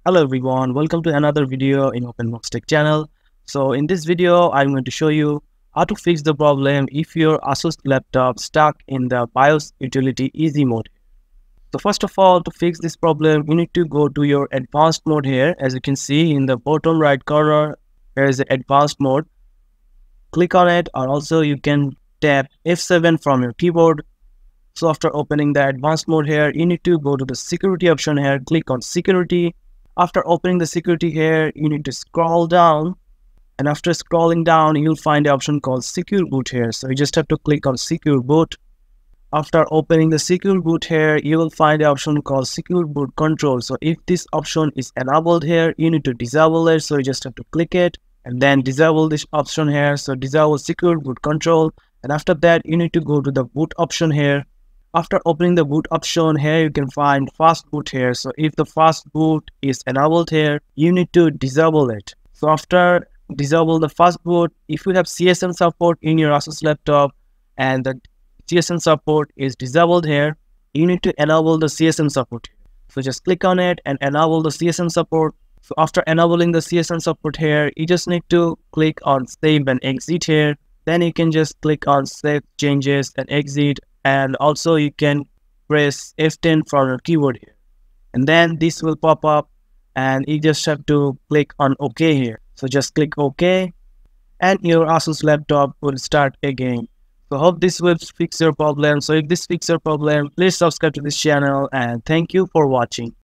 Hello everyone, welcome to another video in OpenBox Tech channel. So in this video, I'm going to show you how to fix the problem if your Asus laptop stuck in the BIOS utility easy mode. So first of all, to fix this problem, you need to go to your advanced mode here. As you can see in the bottom right corner, there is the advanced mode. Click on it, or also you can tap F7 from your keyboard. So after opening the advanced mode here, you need to go to the security option here, click on security. After opening the security here, you need to scroll down, and after scrolling down, you'll find the option called secure boot here. So you just have to click on secure boot. After opening the secure boot here, you will find the option called secure boot control. So if this option is enabled here, you need to disable it. So you just have to click it and then disable this option here. So disable secure boot control. And after that, you need to go to the boot option here. After opening the boot option here, you can find fast boot here. So if the fast boot is enabled here, you need to disable it. So after disable the fast boot, if you have CSN support in your Asus laptop and the CSN support is disabled here, you need to enable the CSN support. So just click on it and enable the CSN support. So after enabling the CSN support here, you just need to click on save and exit here. Then you can just click on save changes and exit. And also you can press F10 from your keyboard here, and then this will pop up and you just have to click on OK here. So just click OK and your Asus laptop will start again. So hope this will fix your problem. So if this fixes your problem, please subscribe to this channel, and thank you for watching.